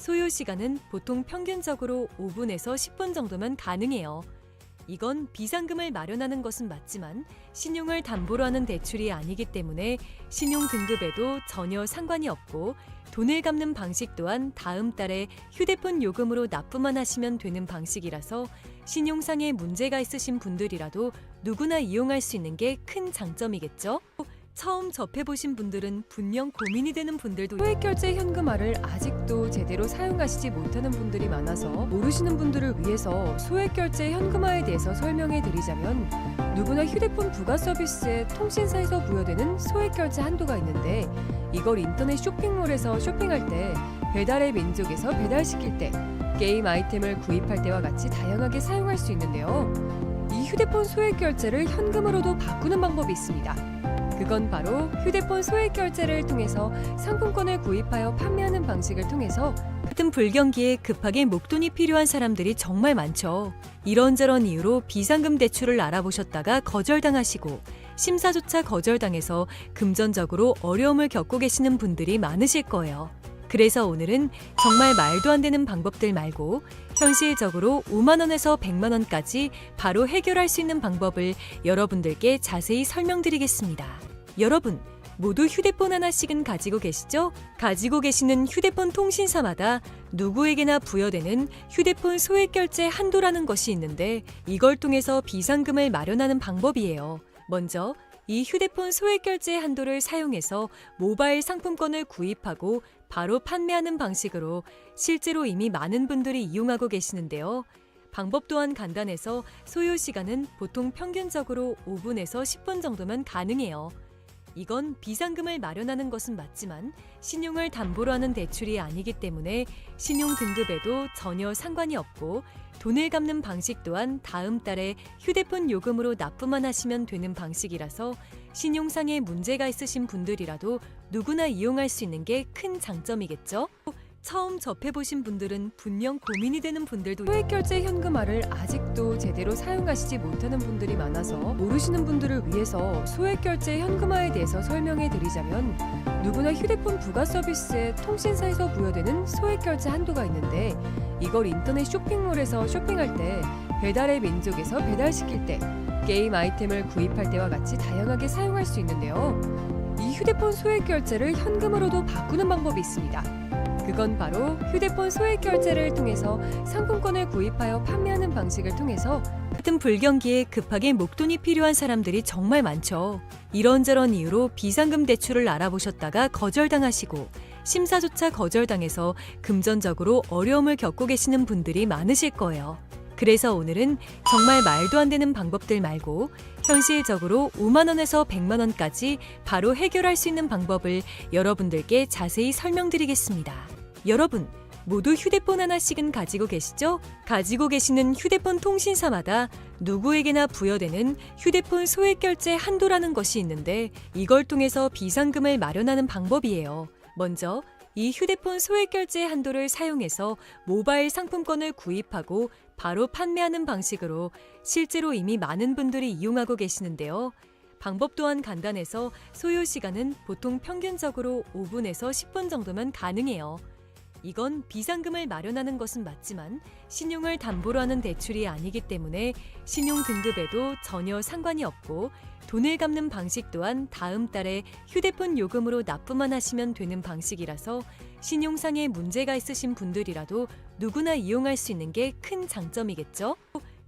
소요 시간은 보통 평균적으로 5분에서 10분 정도면 가능해요. 이건 비상금을 마련하는 것은 맞지만 신용을 담보로 하는 대출이 아니기 때문에 신용 등급에도 전혀 상관이 없고 돈을 갚는 방식 또한 다음 달에 휴대폰 요금으로 납부만 하시면 되는 방식이라서 신용상에 문제가 있으신 분들이라도 누구나 이용할 수 있는 게 큰 장점이겠죠? 처음 접해보신 분들은 분명 고민이 되는 분들도 소액결제 현금화를 아직도 제대로 사용하시지 못하는 분들이 많아서 모르시는 분들을 위해서 소액결제 현금화에 대해서 설명해 드리자면 누구나 휴대폰 부가 서비스에 통신사에서 부여되는 소액결제 한도가 있는데 이걸 인터넷 쇼핑몰에서 쇼핑할 때 배달의 민족에서 배달시킬 때 게임 아이템을 구입할 때와 같이 다양하게 사용할 수 있는데요. 이 휴대폰 소액결제를 현금으로도 바꾸는 방법이 있습니다. 그건 바로 휴대폰 소액결제를 통해서 상품권을 구입하여 판매하는 방식을 통해서 같은 불경기에 급하게 목돈이 필요한 사람들이 정말 많죠. 이런저런 이유로 비상금 대출을 알아보셨다가 거절당하시고 심사조차 거절당해서 금전적으로 어려움을 겪고 계시는 분들이 많으실 거예요. 그래서 오늘은 정말 말도 안 되는 방법들 말고 현실적으로 5만 원에서 100만 원까지 바로 해결할 수 있는 방법을 여러분들께 자세히 설명드리겠습니다. 여러분, 모두 휴대폰 하나씩은 가지고 계시죠? 가지고 계시는 휴대폰 통신사마다 누구에게나 부여되는 휴대폰 소액결제 한도라는 것이 있는데 이걸 통해서 비상금을 마련하는 방법이에요. 먼저 이 휴대폰 소액결제 한도를 사용해서 모바일 상품권을 구입하고 바로 판매하는 방식으로 실제로 이미 많은 분들이 이용하고 계시는데요. 방법 또한 간단해서 소요 시간은 보통 평균적으로 5분에서 10분 정도면 가능해요. 이건 비상금을 마련하는 것은 맞지만 신용을 담보로 하는 대출이 아니기 때문에 신용 등급에도 전혀 상관이 없고 돈을 갚는 방식 또한 다음 달에 휴대폰 요금으로 납부만 하시면 되는 방식이라서 신용상에 문제가 있으신 분들이라도 누구나 이용할 수 있는 게 큰 장점이겠죠? 처음 접해보신 분들은 분명 고민이 되는 분들도 소액결제 현금화를 아직도 제대로 사용하시지 못하는 분들이 많아서 모르시는 분들을 위해서 소액결제 현금화에 대해서 설명해 드리자면 누구나 휴대폰 부가 서비스에 통신사에서 부여되는 소액결제 한도가 있는데 이걸 인터넷 쇼핑몰에서 쇼핑할 때 배달의 민족에서 배달시킬 때 게임 아이템을 구입할 때와 같이 다양하게 사용할 수 있는데요. 이 휴대폰 소액결제를 현금으로도 바꾸는 방법이 있습니다. 그건 바로 휴대폰 소액결제를 통해서 상품권을 구입하여 판매하는 방식을 통해서 같은 불경기에 급하게 목돈이 필요한 사람들이 정말 많죠. 이런저런 이유로 비상금 대출을 알아보셨다가 거절당하시고 심사조차 거절당해서 금전적으로 어려움을 겪고 계시는 분들이 많으실 거예요. 그래서 오늘은 정말 말도 안 되는 방법들 말고 현실적으로 5만 원에서 100만 원까지 바로 해결할 수 있는 방법을 여러분들께 자세히 설명드리겠습니다. 여러분, 모두 휴대폰 하나씩은 가지고 계시죠? 가지고 계시는 휴대폰 통신사마다 누구에게나 부여되는 휴대폰 소액결제 한도라는 것이 있는데 이걸 통해서 비상금을 마련하는 방법이에요. 먼저 이 휴대폰 소액결제 한도를 사용해서 모바일 상품권을 구입하고 바로 판매하는 방식으로 실제로 이미 많은 분들이 이용하고 계시는데요. 방법 또한 간단해서 소요 시간은 보통 평균적으로 5분에서 10분 정도면 가능해요. 이건 비상금을 마련하는 것은 맞지만 신용을 담보로 하는 대출이 아니기 때문에 신용 등급에도 전혀 상관이 없고 돈을 갚는 방식 또한 다음 달에 휴대폰 요금으로 납부만 하시면 되는 방식이라서 신용상에 문제가 있으신 분들이라도 누구나 이용할 수 있는 게 큰 장점이겠죠?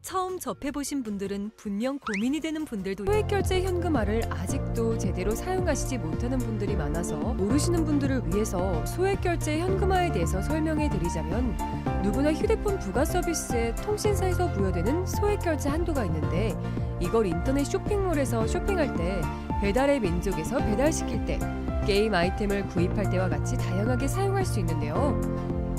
처음 접해보신 분들은 분명 고민이 되는 분들도 소액결제 현금화를 아직도 제대로 사용하시지 못하는 분들이 많아서 모르시는 분들을 위해서 소액결제 현금화에 대해서 설명해 드리자면 누구나 휴대폰 부가 서비스에 통신사에서 부여되는 소액결제 한도가 있는데 이걸 인터넷 쇼핑몰에서 쇼핑할 때 배달의 민족에서 배달시킬 때 게임 아이템을 구입할 때와 같이 다양하게 사용할 수 있는데요.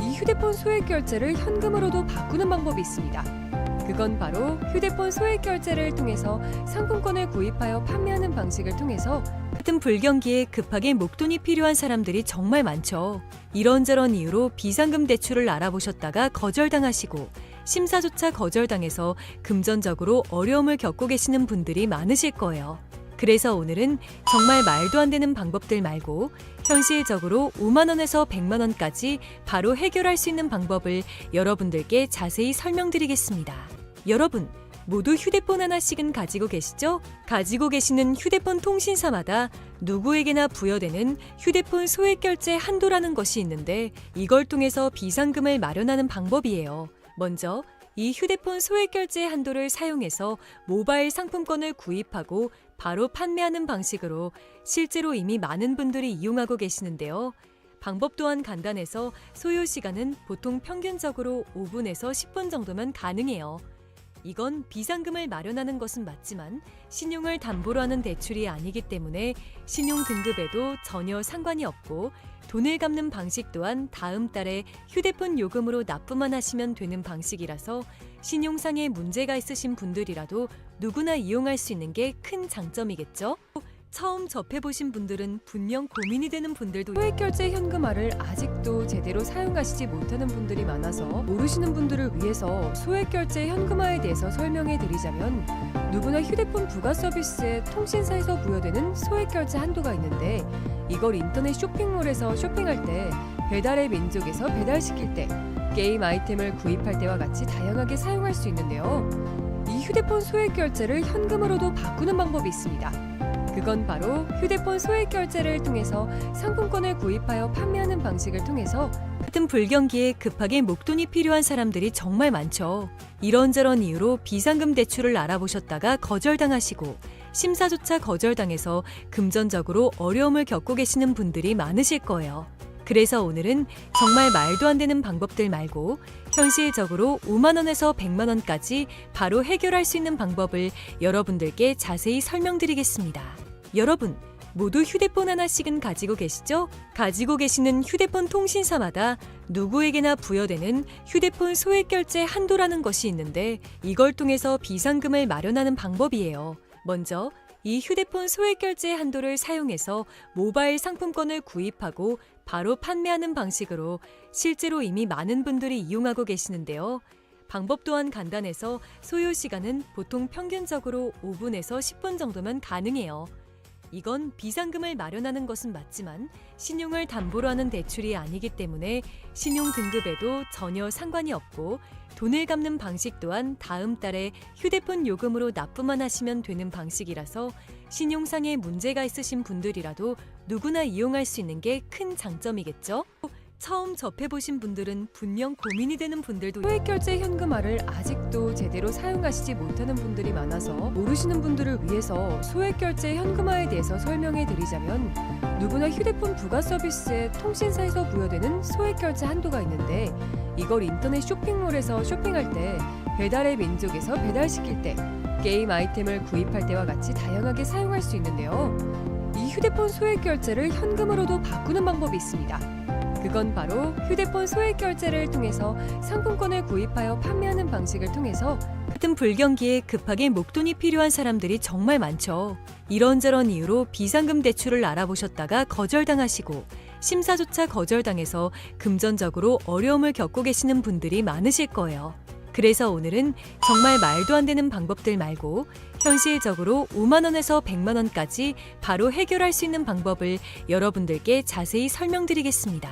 이 휴대폰 소액결제를 현금으로도 바꾸는 방법이 있습니다. 그건 바로 휴대폰 소액결제를 통해서 상품권을 구입하여 판매하는 방식을 통해서 같은 불경기에 급하게 목돈이 필요한 사람들이 정말 많죠. 이런저런 이유로 비상금 대출을 알아보셨다가 거절당하시고 심사조차 거절당해서 금전적으로 어려움을 겪고 계시는 분들이 많으실 거예요. 그래서 오늘은 정말 말도 안 되는 방법들 말고 현실적으로 5만 원에서 100만 원까지 바로 해결할 수 있는 방법을 여러분들께 자세히 설명드리겠습니다. 여러분, 모두 휴대폰 하나씩은 가지고 계시죠? 가지고 계시는 휴대폰 통신사마다 누구에게나 부여되는 휴대폰 소액결제 한도라는 것이 있는데 이걸 통해서 비상금을 마련하는 방법이에요. 먼저 이 휴대폰 소액결제 한도를 사용해서 모바일 상품권을 구입하고 바로 판매하는 방식으로 실제로 이미 많은 분들이 이용하고 계시는데요. 방법 또한 간단해서 소요 시간은 보통 평균적으로 5분에서 10분 정도면 가능해요. 이건 비상금을 마련하는 것은 맞지만 신용을 담보로 하는 대출이 아니기 때문에 신용 등급에도 전혀 상관이 없고 돈을 갚는 방식 또한 다음 달에 휴대폰 요금으로 납부만 하시면 되는 방식이라서 신용상에 문제가 있으신 분들이라도 누구나 이용할 수 있는 게 큰 장점이겠죠? 처음 접해보신 분들은 분명 고민이 되는 분들도 소액결제 현금화를 아직도 제대로 사용하시지 못하는 분들이 많아서 모르시는 분들을 위해서 소액결제 현금화에 대해서 설명해 드리자면 누구나 휴대폰 부가 서비스에 통신사에서 부여되는 소액결제 한도가 있는데 이걸 인터넷 쇼핑몰에서 쇼핑할 때 배달의 민족에서 배달시킬 때 게임 아이템을 구입할 때와 같이 다양하게 사용할 수 있는데요. 이 휴대폰 소액결제를 현금으로도 바꾸는 방법이 있습니다. 그건 바로 휴대폰 소액결제를 통해서 상품권을 구입하여 판매하는 방식을 통해서 같은 불경기에 급하게 목돈이 필요한 사람들이 정말 많죠. 이런저런 이유로 비상금 대출을 알아보셨다가 거절당하시고 심사조차 거절당해서 금전적으로 어려움을 겪고 계시는 분들이 많으실 거예요. 그래서 오늘은 정말 말도 안 되는 방법들 말고 현실적으로 5만 원에서 100만 원까지 바로 해결할 수 있는 방법을 여러분들께 자세히 설명드리겠습니다. 여러분, 모두 휴대폰 하나씩은 가지고 계시죠? 가지고 계시는 휴대폰 통신사마다 누구에게나 부여되는 휴대폰 소액결제 한도라는 것이 있는데 이걸 통해서 비상금을 마련하는 방법이에요. 먼저 이 휴대폰 소액결제 한도를 사용해서 모바일 상품권을 구입하고 바로 판매하는 방식으로 실제로 이미 많은 분들이 이용하고 계시는데요. 방법 또한 간단해서 소요 시간은 보통 평균적으로 5분에서 10분 정도면 가능해요. 이건 비상금을 마련하는 것은 맞지만 신용을 담보로 하는 대출이 아니기 때문에 신용 등급에도 전혀 상관이 없고 돈을 갚는 방식 또한 다음 달에 휴대폰 요금으로 납부만 하시면 되는 방식이라서 신용상에 문제가 있으신 분들이라도 누구나 이용할 수 있는 게 큰 장점이겠죠? 처음 접해보신 분들은 분명 고민이 되는 분들도 소액결제 현금화를 아직도 제대로 사용하시지 못하는 분들이 많아서 모르시는 분들을 위해서 소액결제 현금화에 대해서 설명해 드리자면 누구나 휴대폰 부가 서비스에 통신사에서 부여되는 소액결제 한도가 있는데 이걸 인터넷 쇼핑몰에서 쇼핑할 때 배달의 민족에서 배달시킬 때 게임 아이템을 구입할 때와 같이 다양하게 사용할 수 있는데요. 이 휴대폰 소액결제를 현금으로도 바꾸는 방법이 있습니다. 그건 바로 휴대폰 소액결제를 통해서 상품권을 구입하여 판매하는 방식을 통해서 같은 불경기에 급하게 목돈이 필요한 사람들이 정말 많죠. 이런저런 이유로 비상금 대출을 알아보셨다가 거절당하시고 심사조차 거절당해서 금전적으로 어려움을 겪고 계시는 분들이 많으실 거예요. 그래서 오늘은 정말 말도 안 되는 방법들 말고 현실적으로 5만 원에서 100만 원까지 바로 해결할 수 있는 방법을 여러분들께 자세히 설명드리겠습니다.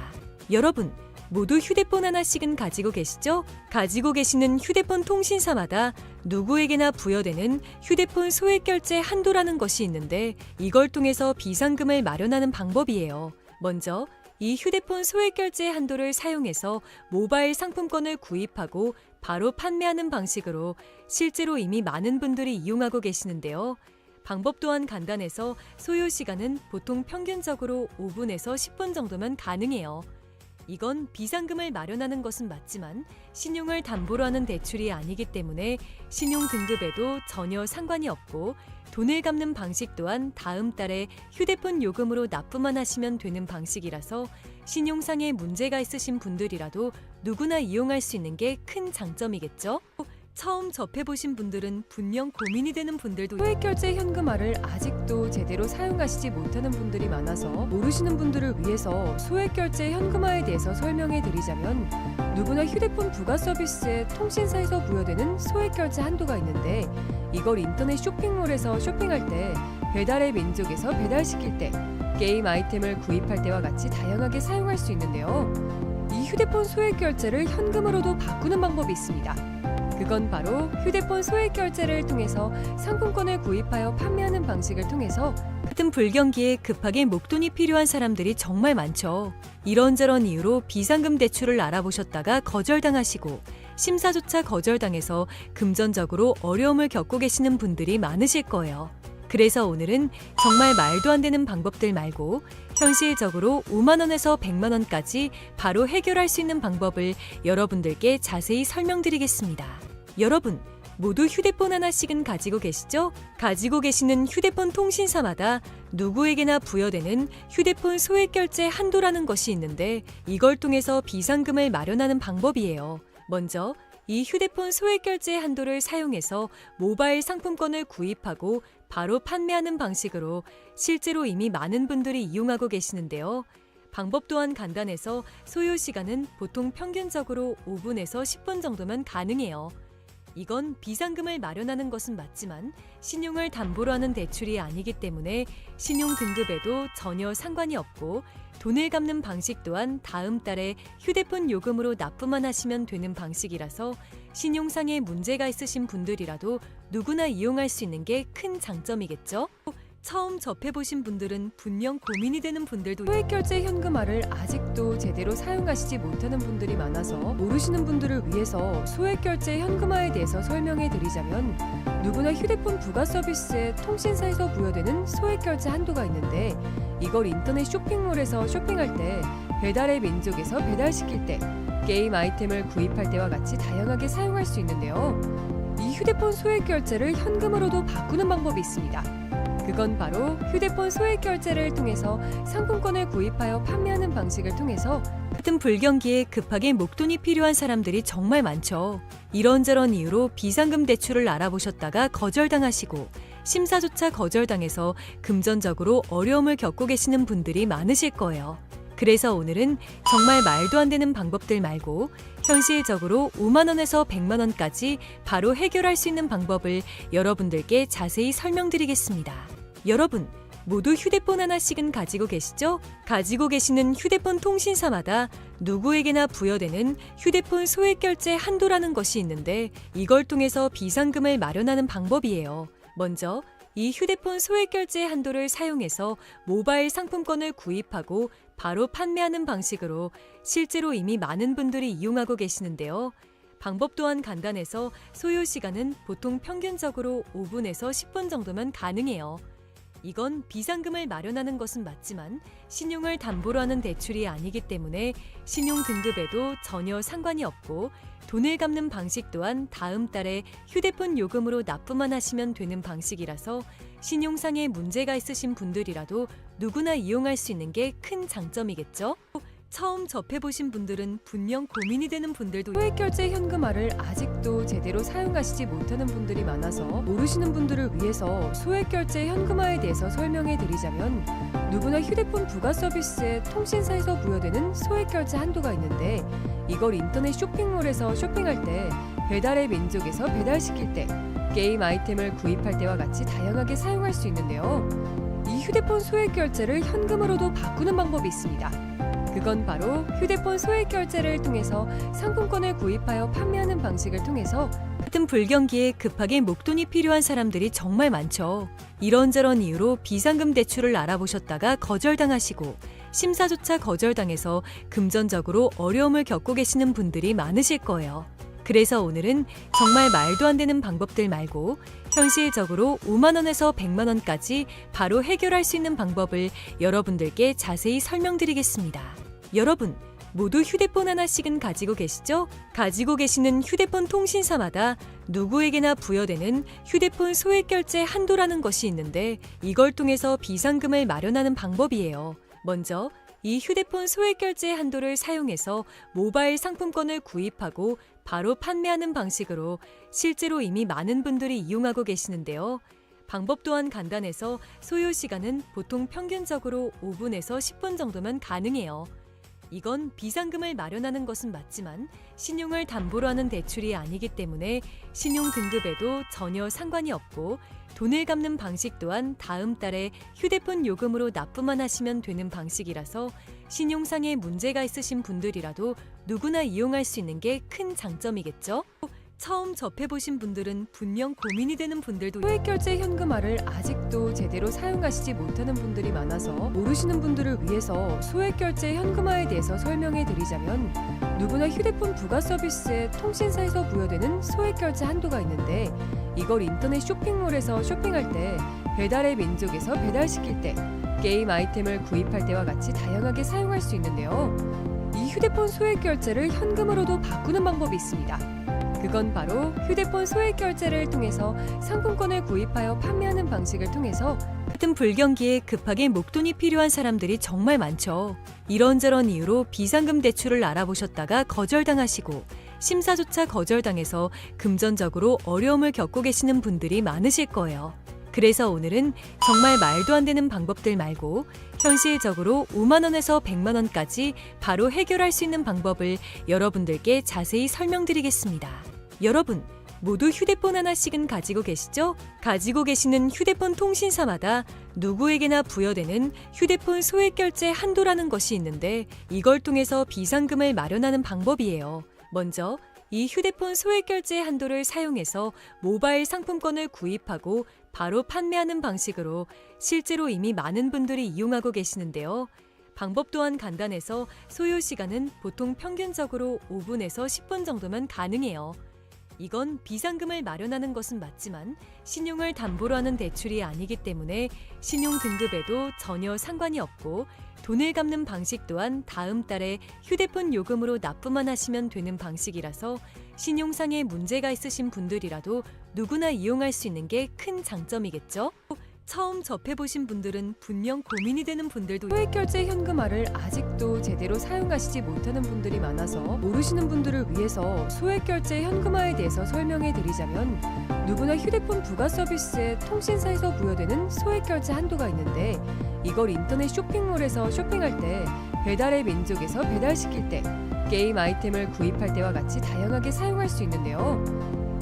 여러분, 모두 휴대폰 하나씩은 가지고 계시죠? 가지고 계시는 휴대폰 통신사마다 누구에게나 부여되는 휴대폰 소액결제 한도라는 것이 있는데 이걸 통해서 비상금을 마련하는 방법이에요. 먼저 이 휴대폰 소액결제 한도를 사용해서 모바일 상품권을 구입하고 바로 판매하는 방식으로 실제로 이미 많은 분들이 이용하고 계시는데요. 방법 또한 간단해서 소요 시간은 보통 평균적으로 5분에서 10분 정도면 가능해요. 이건 비상금을 마련하는 것은 맞지만 신용을 담보로 하는 대출이 아니기 때문에 신용 등급에도 전혀 상관이 없고 돈을 갚는 방식 또한 다음 달에 휴대폰 요금으로 납부만 하시면 되는 방식이라서 신용상에 문제가 있으신 분들이라도 누구나 이용할 수 있는 게 큰 장점이겠죠? 처음 접해보신 분들은 분명 고민이 되는 분들도 소액결제 현금화를 아직도 제대로 사용하시지 못하는 분들이 많아서 모르시는 분들을 위해서 소액결제 현금화에 대해서 설명해 드리자면 누구나 휴대폰 부가 서비스에 통신사에서 부여되는 소액결제 한도가 있는데 이걸 인터넷 쇼핑몰에서 쇼핑할 때 배달의 민족에서 배달시킬 때, 게임 아이템을 구입할 때와 같이 다양하게 사용할 수 있는데요. 이 휴대폰 소액 결제를 현금으로도 바꾸는 방법이 있습니다. 그건 바로 휴대폰 소액 결제를 통해서 상품권을 구입하여 판매하는 방식을 통해서 같은 불경기에 급하게 목돈이 필요한 사람들이 정말 많죠. 이런저런 이유로 비상금 대출을 알아보셨다가 거절당하시고 심사조차 거절당해서 금전적으로 어려움을 겪고 계시는 분들이 많으실 거예요. 그래서 오늘은 정말 말도 안 되는 방법들 말고 현실적으로 5만 원에서 100만 원까지 바로 해결할 수 있는 방법을 여러분들께 자세히 설명드리겠습니다. 여러분, 모두 휴대폰 하나씩은 가지고 계시죠? 가지고 계시는 휴대폰 통신사마다 누구에게나 부여되는 휴대폰 소액 결제 한도라는 것이 있는데 이걸 통해서 비상금을 마련하는 방법이에요. 먼저 이 휴대폰 소액 결제 한도를 사용해서 모바일 상품권을 구입하고 바로 판매하는 방식으로 실제로 이미 많은 분들이 이용하고 계시는데요. 방법 또한 간단해서 소요 시간은 보통 평균적으로 5분에서 10분 정도면 가능해요. 이건 비상금을 마련하는 것은 맞지만 신용을 담보로 하는 대출이 아니기 때문에 신용 등급에도 전혀 상관이 없고 돈을 갚는 방식 또한 다음 달에 휴대폰 요금으로 납부만 하시면 되는 방식이라서 신용상에 문제가 있으신 분들이라도 누구나 이용할 수 있는 게 큰 장점이겠죠? 처음 접해보신 분들은 분명 고민이 되는 분들도 소액 결제 현금화를 아직도 제대로 사용하시지 못하는 분들이 많아서 모르시는 분들을 위해서 소액 결제 현금화에 대해서 설명해 드리자면 누구나 휴대폰 부가 서비스에 통신사에서 부여되는 소액 결제 한도가 있는데 이걸 인터넷 쇼핑몰에서 쇼핑할 때, 배달의 민족에서 배달시킬 때, 게임 아이템을 구입할 때와 같이 다양하게 사용할 수 있는데요. 이 휴대폰 소액 결제를 현금으로도 바꾸는 방법이 있습니다. 그건 바로 휴대폰 소액 결제를 통해서 상품권을 구입하여 판매하는 방식을 통해서 같은 불경기에 급하게 목돈이 필요한 사람들이 정말 많죠. 이런저런 이유로 비상금 대출을 알아보셨다가 거절당하시고 심사조차 거절당해서 금전적으로 어려움을 겪고 계시는 분들이 많으실 거예요. 그래서 오늘은 정말 말도 안 되는 방법들 말고 현실적으로 5만 원에서 100만 원까지 바로 해결할 수 있는 방법을 여러분들께 자세히 설명드리겠습니다. 여러분, 모두 휴대폰 하나씩은 가지고 계시죠? 가지고 계시는 휴대폰 통신사마다 누구에게나 부여되는 휴대폰 소액 결제 한도라는 것이 있는데 이걸 통해서 비상금을 마련하는 방법이에요. 먼저 이 휴대폰 소액 결제 한도를 사용해서 모바일 상품권을 구입하고 바로 판매하는 방식으로 실제로 이미 많은 분들이 이용하고 계시는데요. 방법 또한 간단해서 소요 시간은 보통 평균적으로 5분에서 10분 정도면 가능해요. 이건 비상금을 마련하는 것은 맞지만 신용을 담보로 하는 대출이 아니기 때문에 신용 등급에도 전혀 상관이 없고 돈을 갚는 방식 또한 다음 달에 휴대폰 요금으로 납부만 하시면 되는 방식이라서 신용상에 문제가 있으신 분들이라도 누구나 이용할 수 있는 게 큰 장점이겠죠? 처음 접해보신 분들은 분명 고민이 되는 분들도 소액 결제 현금화를 아직도 제대로 사용하시지 못하는 분들이 많아서 모르시는 분들을 위해서 소액 결제 현금화에 대해서 설명해 드리자면 누구나 휴대폰 부가 서비스에 통신사에서 부여되는 소액 결제 한도가 있는데 이걸 인터넷 쇼핑몰에서 쇼핑할 때, 배달의 민족에서 배달시킬 때, 게임 아이템을 구입할 때와 같이 다양하게 사용할 수 있는데요. 이 휴대폰 소액 결제를 현금으로도 바꾸는 방법이 있습니다. 그건 바로 휴대폰 소액 결제를 통해서 상품권을 구입하여 판매하는 방식을 통해서 같은 불경기에 급하게 목돈이 필요한 사람들이 정말 많죠. 이런저런 이유로 비상금 대출을 알아보셨다가 거절당하시고 심사조차 거절당해서 금전적으로 어려움을 겪고 계시는 분들이 많으실 거예요. 그래서 오늘은 정말 말도 안 되는 방법들 말고 현실적으로 5만 원에서 100만 원까지 바로 해결할 수 있는 방법을 여러분들께 자세히 설명드리겠습니다. 여러분, 모두 휴대폰 하나씩은 가지고 계시죠? 가지고 계시는 휴대폰 통신사마다 누구에게나 부여되는 휴대폰 소액 결제 한도라는 것이 있는데 이걸 통해서 비상금을 마련하는 방법이에요. 먼저 이 휴대폰 소액 결제 한도를 사용해서 모바일 상품권을 구입하고 바로 판매하는 방식으로 실제로 이미 많은 분들이 이용하고 계시는데요. 방법 또한 간단해서 소요 시간은 보통 평균적으로 5분에서 10분 정도면 가능해요. 이건 비상금을 마련하는 것은 맞지만 신용을 담보로 하는 대출이 아니기 때문에 신용 등급에도 전혀 상관이 없고 돈을 갚는 방식 또한 다음 달에 휴대폰 요금으로 납부만 하시면 되는 방식이라서 신용상에 문제가 있으신 분들이라도 누구나 이용할 수 있는 게 큰 장점이겠죠? 처음 접해보신 분들은 분명 고민이 되는 분들도 소액결제 현금화를 아직도 제대로 사용하시지 못하는 분들이 많아서 모르시는 분들을 위해서 소액결제 현금화에 대해서 설명해 드리자면 누구나 휴대폰 부가 서비스에 통신사에서 부여되는 소액결제 한도가 있는데 이걸 인터넷 쇼핑몰에서 쇼핑할 때 배달의 민족에서 배달시킬 때 게임 아이템을 구입할 때와 같이 다양하게 사용할 수 있는데요. 이 휴대폰 소액결제를 현금으로도 바꾸는 방법이 있습니다. 그건 바로 휴대폰 소액결제를 통해서 상품권을 구입하여 판매하는 방식을 통해서 같은 불경기에 급하게 목돈이 필요한 사람들이 정말 많죠. 이런저런 이유로 비상금 대출을 알아보셨다가 거절당하시고 심사조차 거절당해서 금전적으로 어려움을 겪고 계시는 분들이 많으실 거예요. 그래서 오늘은 정말 말도 안 되는 방법들 말고 현실적으로 5만 원에서 100만 원까지 바로 해결할 수 있는 방법을 여러분들께 자세히 설명드리겠습니다. 여러분, 모두 휴대폰 하나씩은 가지고 계시죠? 가지고 계시는 휴대폰 통신사마다 누구에게나 부여되는 휴대폰 소액결제 한도라는 것이 있는데 이걸 통해서 비상금을 마련하는 방법이에요. 먼저 이 휴대폰 소액결제 한도를 사용해서 모바일 상품권을 구입하고 바로 판매하는 방식으로 실제로 이미 많은 분들이 이용하고 계시는데요. 방법 또한 간단해서 소요 시간은 보통 평균적으로 5분에서 10분 정도면 가능해요. 이건 비상금을 마련하는 것은 맞지만 신용을 담보로 하는 대출이 아니기 때문에 신용 등급에도 전혀 상관이 없고 돈을 갚는 방식 또한 다음 달에 휴대폰 요금으로 납부만 하시면 되는 방식이라서 신용상에 문제가 있으신 분들이라도 누구나 이용할 수 있는 게 큰 장점이겠죠? 처음 접해보신 분들은 분명 고민이 되는 분들도 소액결제 현금화를 아직도 제대로 사용하시지 못하는 분들이 많아서 모르시는 분들을 위해서 소액결제 현금화에 대해서 설명해 드리자면 누구나 휴대폰 부가 서비스에 통신사에서 부여되는 소액결제 한도가 있는데 이걸 인터넷 쇼핑몰에서 쇼핑할 때 배달의 민족에서 배달시킬 때 게임 아이템을 구입할 때와 같이 다양하게 사용할 수 있는데요.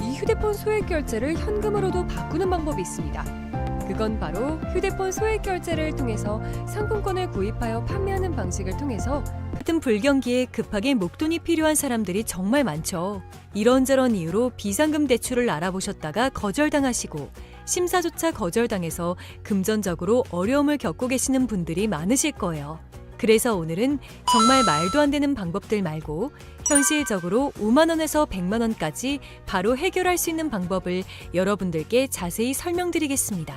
이 휴대폰 소액결제를 현금으로도 바꾸는 방법이 있습니다. 그건 바로 휴대폰 소액결제를 통해서 상품권을 구입하여 판매하는 방식을 통해서 같은 불경기에 급하게 목돈이 필요한 사람들이 정말 많죠. 이런저런 이유로 비상금 대출을 알아보셨다가 거절당하시고 심사조차 거절당해서 금전적으로 어려움을 겪고 계시는 분들이 많으실 거예요. 그래서 오늘은 정말 말도 안 되는 방법들 말고 현실적으로 5만 원에서 100만 원까지 바로 해결할 수 있는 방법을 여러분들께 자세히 설명드리겠습니다.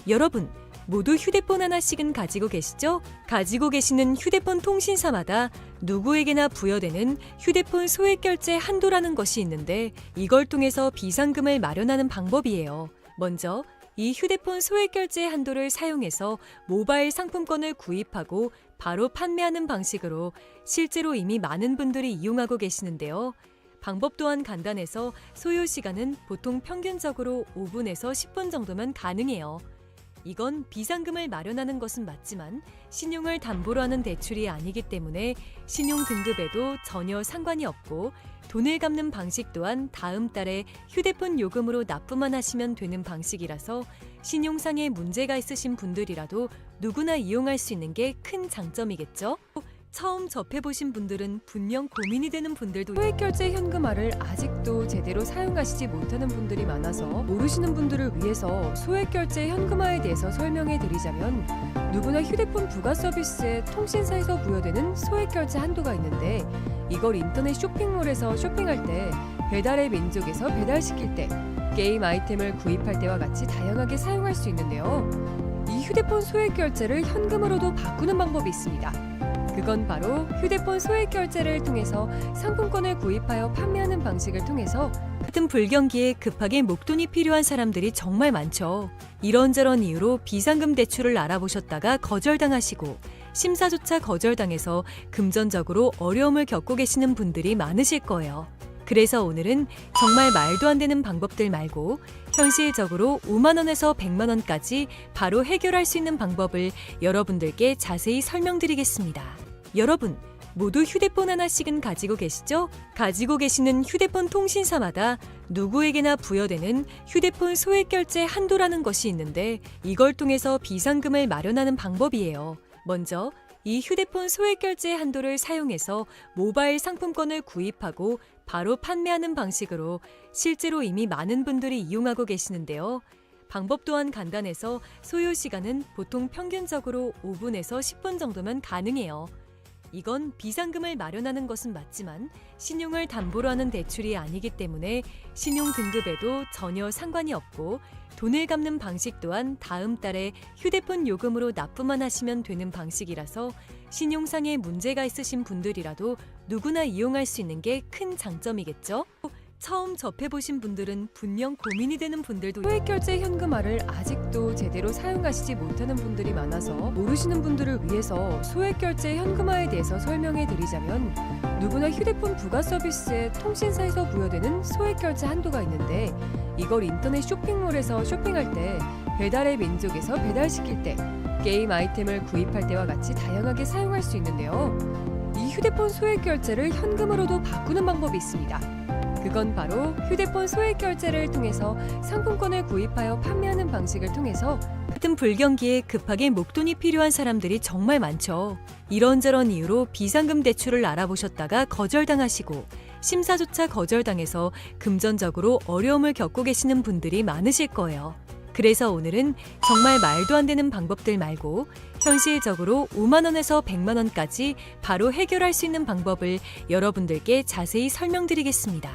여러분, 모두 휴대폰 하나씩은 가지고 계시죠? 가지고 계시는 휴대폰 통신사마다 누구에게나 부여되는 휴대폰 소액결제 한도라는 것이 있는데 이걸 통해서 비상금을 마련하는 방법이에요. 먼저 이 휴대폰 소액결제 한도를 사용해서 모바일 상품권을 구입하고 바로 판매하는 방식으로 실제로 이미 많은 분들이 이용하고 계시는데요. 방법 또한 간단해서 소요 시간은 보통 평균적으로 5분에서 10분 정도면 가능해요. 이건 비상금을 마련하는 것은 맞지만 신용을 담보로 하는 대출이 아니기 때문에 신용 등급에도 전혀 상관이 없고 돈을 갚는 방식 또한 다음 달에 휴대폰 요금으로 납부만 하시면 되는 방식이라서 신용상에 문제가 있으신 분들이라도 누구나 이용할 수 있는 게 큰 장점이겠죠? 처음 접해보신 분들은 분명 고민이 되는 분들도 소액결제 현금화를 아직도 제대로 사용하시지 못하는 분들이 많아서 모르시는 분들을 위해서 소액결제 현금화에 대해서 설명해 드리자면 누구나 휴대폰 부가 서비스에 통신사에서 부여되는 소액결제 한도가 있는데 이걸 인터넷 쇼핑몰에서 쇼핑할 때 배달의 민족에서 배달시킬 때 게임 아이템을 구입할 때와 같이 다양하게 사용할 수 있는데요. 이 휴대폰 소액결제를 현금으로도 바꾸는 방법이 있습니다. 그건 바로 휴대폰 소액결제를 통해서 상품권을 구입하여 판매하는 방식을 통해서 같은 불경기에 급하게 목돈이 필요한 사람들이 정말 많죠. 이런저런 이유로 비상금 대출을 알아보셨다가 거절당하시고 심사조차 거절당해서 금전적으로 어려움을 겪고 계시는 분들이 많으실 거예요. 그래서 오늘은 정말 말도 안 되는 방법들 말고 현실적으로 5만 원에서 100만 원까지 바로 해결할 수 있는 방법을 여러분들께 자세히 설명드리겠습니다. 여러분, 모두 휴대폰 하나씩은 가지고 계시죠? 가지고 계시는 휴대폰 통신사마다 누구에게나 부여되는 휴대폰 소액결제 한도라는 것이 있는데 이걸 통해서 비상금을 마련하는 방법이에요. 먼저 이 휴대폰 소액결제 한도를 사용해서 모바일 상품권을 구입하고 바로 판매하는 방식으로 실제로 이미 많은 분들이 이용하고 계시는데요. 방법 또한 간단해서 소요 시간은 보통 평균적으로 5분에서 10분 정도면 가능해요. 이건 비상금을 마련하는 것은 맞지만 신용을 담보로 하는 대출이 아니기 때문에 신용 등급에도 전혀 상관이 없고 돈을 갚는 방식 또한 다음 달에 휴대폰 요금으로 납부만 하시면 되는 방식이라서 신용상에 문제가 있으신 분들이라도 누구나 이용할 수 있는 게 큰 장점이겠죠? 처음 접해보신 분들은 분명 고민이 되는 분들도 소액결제 현금화를 아직도 제대로 사용하시지 못하는 분들이 많아서 모르시는 분들을 위해서 소액결제 현금화에 대해서 설명해 드리자면 누구나 휴대폰 부가 서비스에 통신사에서 부여되는 소액결제 한도가 있는데 이걸 인터넷 쇼핑몰에서 쇼핑할 때 배달의 민족에서 배달시킬 때 게임 아이템을 구입할 때와 같이 다양하게 사용할 수 있는데요. 이 휴대폰 소액결제를 현금으로도 바꾸는 방법이 있습니다. 그건 바로 휴대폰 소액결제를 통해서 상품권을 구입하여 판매하는 방식을 통해서 같은 불경기에 급하게 목돈이 필요한 사람들이 정말 많죠. 이런저런 이유로 비상금 대출을 알아보셨다가 거절당하시고 심사조차 거절당해서 금전적으로 어려움을 겪고 계시는 분들이 많으실 거예요. 그래서 오늘은 정말 말도 안 되는 방법들 말고 현실적으로 5만 원에서 100만 원까지 바로 해결할 수 있는 방법을 여러분들께 자세히 설명드리겠습니다.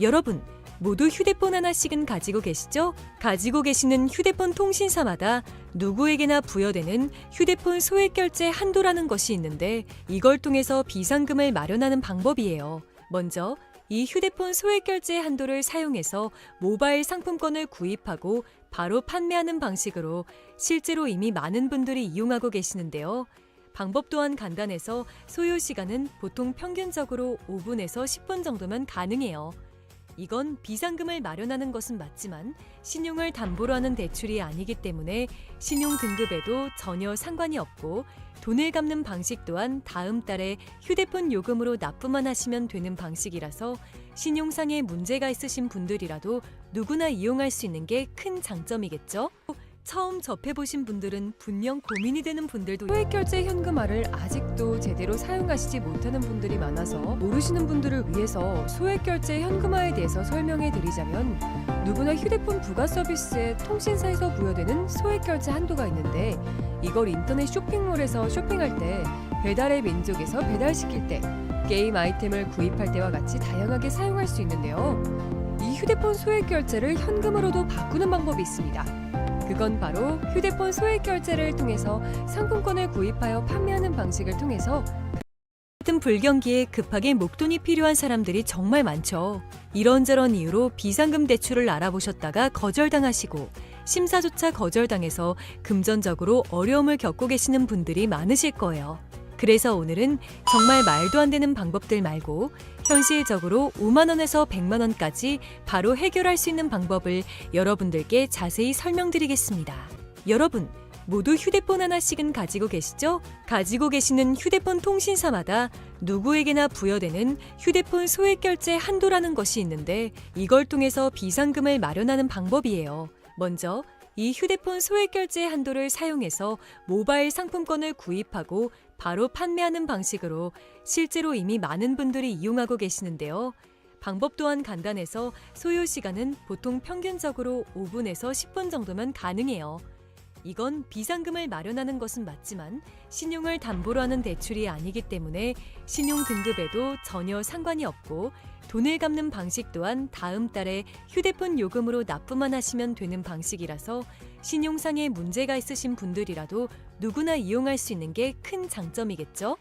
여러분, 모두 휴대폰 하나씩은 가지고 계시죠? 가지고 계시는 휴대폰 통신사마다 누구에게나 부여되는 휴대폰 소액결제 한도라는 것이 있는데 이걸 통해서 비상금을 마련하는 방법이에요. 먼저 이 휴대폰 소액결제 한도를 사용해서 모바일 상품권을 구입하고 바로 판매하는 방식으로 실제로 이미 많은 분들이 이용하고 계시는데요. 방법 또한 간단해서 소요 시간은 보통 평균적으로 5분에서 10분 정도면 가능해요. 이건 비상금을 마련하는 것은 맞지만 신용을 담보로 하는 대출이 아니기 때문에 신용 등급에도 전혀 상관이 없고 돈을 갚는 방식 또한 다음 달에 휴대폰 요금으로 납부만 하시면 되는 방식이라서 신용상에 문제가 있으신 분들이라도 누구나 이용할 수 있는 게 큰 장점이겠죠? 처음 접해보신 분들은 분명 고민이 되는 분들도 소액결제 현금화를 아직도 제대로 사용하시지 못하는 분들이 많아서 모르시는 분들을 위해서 소액결제 현금화에 대해서 설명해 드리자면 누구나 휴대폰 부가 서비스에 통신사에서 부여되는 소액결제 한도가 있는데 이걸 인터넷 쇼핑몰에서 쇼핑할 때 배달의 민족에서 배달시킬 때 게임 아이템을 구입할 때와 같이 다양하게 사용할 수 있는데요. 이 휴대폰 소액결제를 현금으로도 바꾸는 방법이 있습니다. 그건 바로 휴대폰 소액결제를 통해서 상품권을 구입하여 판매하는 방식을 통해서 같은 불경기에 급하게 목돈이 필요한 사람들이 정말 많죠. 이런저런 이유로 비상금 대출을 알아보셨다가 거절당하시고 심사조차 거절당해서 금전적으로 어려움을 겪고 계시는 분들이 많으실 거예요. 그래서 오늘은 정말 말도 안 되는 방법들 말고 현실적으로 5만 원에서 100만 원까지 바로 해결할 수 있는 방법을 여러분들께 자세히 설명드리겠습니다. 여러분, 모두 휴대폰 하나씩은 가지고 계시죠? 가지고 계시는 휴대폰 통신사마다 누구에게나 부여되는 휴대폰 소액결제 한도라는 것이 있는데 이걸 통해서 비상금을 마련하는 방법이에요. 먼저 이 휴대폰 소액결제 한도를 사용해서 모바일 상품권을 구입하고 바로 판매하는 방식으로 실제로 이미 많은 분들이 이용하고 계시는데요. 방법 또한 간단해서 소요 시간은 보통 평균적으로 5분에서 10분 정도면 가능해요. 이건 비상금을 마련하는 것은 맞지만 신용을 담보로 하는 대출이 아니기 때문에 신용 등급에도 전혀 상관이 없고 돈을 갚는 방식 또한 다음 달에 휴대폰 요금으로 납부만 하시면 되는 방식이라서 신용상에 문제가 있으신 분들이라도 누구나 이용할 수 있는 게 큰 장점이겠죠?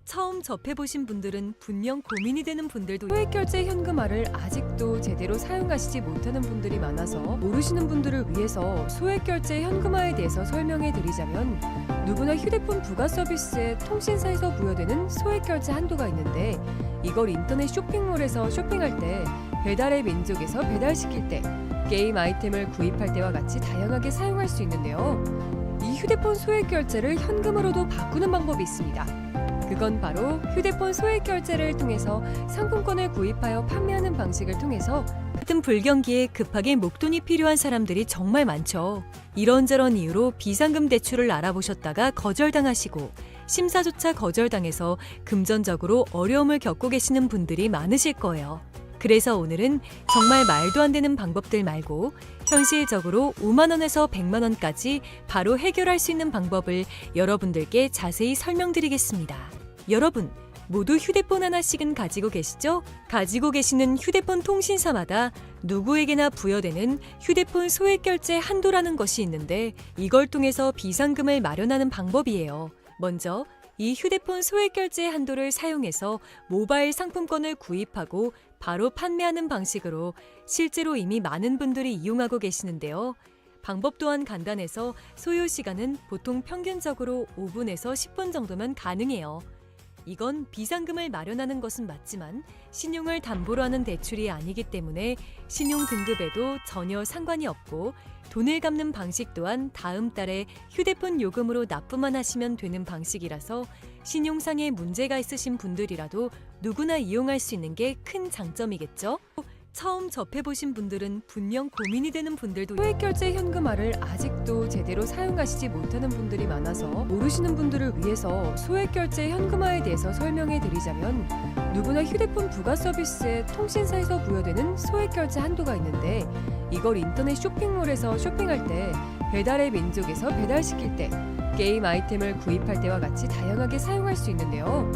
처음 접해보신 분들은 분명 고민이 되는 분들도 소액결제 현금화를 아직도 제대로 사용하시지 못하는 분들이 많아서 모르시는 분들을 위해서 소액결제 현금화에 대해서 설명해 드리자면 누구나 휴대폰 부가 서비스에 통신사에서 부여되는 소액결제 한도가 있는데 이걸 인터넷 쇼핑몰에서 쇼핑할 때 배달의 민족에서 배달시킬 때 게임 아이템을 구입할 때와 같이 다양하게 사용할 수 있는데요. 이 휴대폰 소액결제를 현금으로도 바꾸는 방법이 있습니다. 그건 바로 휴대폰 소액 결제를 통해서 상품권을 구입하여 판매하는 방식을 통해서 같은 불경기에 급하게 목돈이 필요한 사람들이 정말 많죠. 이런저런 이유로 비상금 대출을 알아보셨다가 거절당하시고 심사조차 거절당해서 금전적으로 어려움을 겪고 계시는 분들이 많으실 거예요. 그래서 오늘은 정말 말도 안 되는 방법들 말고 현실적으로 5만 원에서 100만 원까지 바로 해결할 수 있는 방법을 여러분들께 자세히 설명드리겠습니다. 여러분, 모두 휴대폰 하나씩은 가지고 계시죠? 가지고 계시는 휴대폰 통신사마다 누구에게나 부여되는 휴대폰 소액 결제 한도라는 것이 있는데 이걸 통해서 비상금을 마련하는 방법이에요. 먼저 이 휴대폰 소액 결제 한도를 사용해서 모바일 상품권을 구입하고 바로 판매하는 방식으로 실제로 이미 많은 분들이 이용하고 계시는데요. 방법 또한 간단해서 소요 시간은 보통 평균적으로 5분에서 10분 정도면 가능해요. 이건 비상금을 마련하는 것은 맞지만 신용을 담보로 하는 대출이 아니기 때문에 신용 등급에도 전혀 상관이 없고 돈을 갚는 방식 또한 다음 달에 휴대폰 요금으로 납부만 하시면 되는 방식이라서 신용상의 문제가 있으신 분들이라도 누구나 이용할 수 있는 게 큰 장점이겠죠? 처음 접해보신 분들은 분명 고민이 되는 분들도 소액 결제 현금화를 아직도 제대로 사용하시지 못하는 분들이 많아서 모르시는 분들을 위해서 소액 결제 현금화에 대해서 설명해 드리자면 누구나 휴대폰 부가 서비스에 통신사에서 부여되는 소액 결제 한도가 있는데 이걸 인터넷 쇼핑몰에서 쇼핑할 때 배달의 민족에서 배달시킬 때 게임 아이템을 구입할 때와 같이 다양하게 사용할 수 있는데요.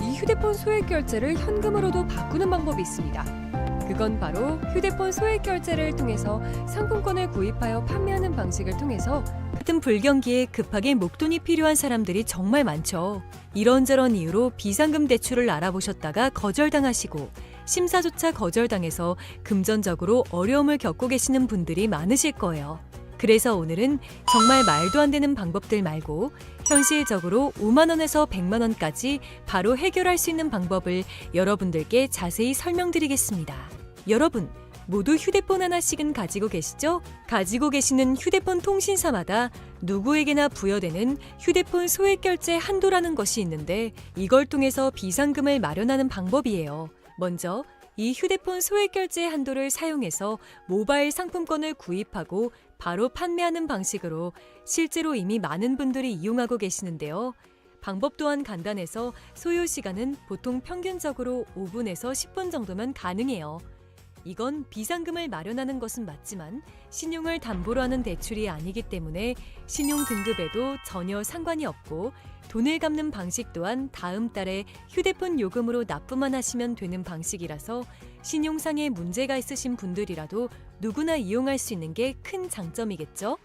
이 휴대폰 소액 결제를 현금으로도 바꾸는 방법이 있습니다. 그건 바로 휴대폰 소액 결제를 통해서 상품권을 구입하여 판매하는 방식을 통해서 같은 불경기에 급하게 목돈이 필요한 사람들이 정말 많죠. 이런저런 이유로 비상금 대출을 알아보셨다가 거절당하시고 심사조차 거절당해서 금전적으로 어려움을 겪고 계시는 분들이 많으실 거예요. 그래서 오늘은 정말 말도 안 되는 방법들 말고 현실적으로 5만 원에서 100만 원까지 바로 해결할 수 있는 방법을 여러분들께 자세히 설명드리겠습니다. 여러분, 모두 휴대폰 하나씩은 가지고 계시죠? 가지고 계시는 휴대폰 통신사마다 누구에게나 부여되는 휴대폰 소액 결제 한도라는 것이 있는데 이걸 통해서 비상금을 마련하는 방법이에요. 먼저 이 휴대폰 소액 결제 한도를 사용해서 모바일 상품권을 구입하고 바로 판매하는 방식으로 실제로 이미 많은 분들이 이용하고 계시는데요. 방법 또한 간단해서 소요 시간은 보통 평균적으로 5분에서 10분 정도면 가능해요. 이건 비상금을 마련하는 것은 맞지만 신용을 담보로 하는 대출이 아니기 때문에 신용 등급에도 전혀 상관이 없고 돈을 갚는 방식 또한 다음 달에 휴대폰 요금으로 납부만 하시면 되는 방식이라서 신용상의 문제가 있으신 분들이라도 누구나 이용할 수 있는 게 큰 장점이겠죠?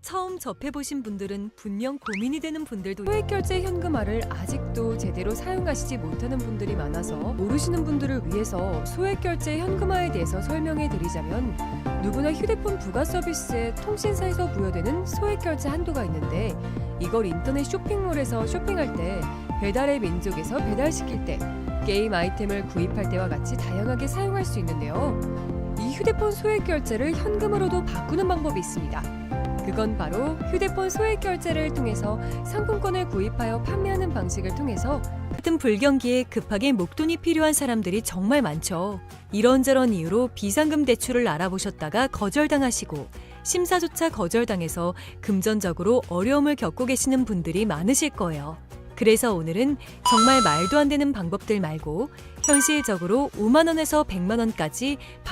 처음 접해보신 분들은 분명 고민이 되는 분들도 소액 결제 현금화를 아직도 제대로 사용하시지 못하는 분들이 많아서 모르시는 분들을 위해서 소액 결제 현금화에 대해서 설명해 드리자면 누구나 휴대폰 부가 서비스에 통신사에서 부여되는 소액 결제 한도가 있는데 이걸 인터넷 쇼핑몰에서 쇼핑할 때 배달의 민족에서 배달시킬 때 게임 아이템을 구입할 때와 같이 다양하게 사용할 수 있는데요. 이 휴대폰 소액 결제를 현금으로도 바꾸는 방법이 있습니다. 그건 바로 휴대폰 소액 결제를 통해서 상품권을 구입하여 판매하는 방식을 통해서 같은 불경기에 급하게 목돈이 필요한 사람들이 정말 많죠. 이런저런 이유로 비상금 대출을 알아보셨다가 거절당하시고 심사조차 거절당해서 금전적으로 어려움을 겪고 계시는 분들이 많으실 거예요. 그래서 오늘은 정말 말도 안 되는 방법들 말고 현실적으로 5만 원에서 100만 원까지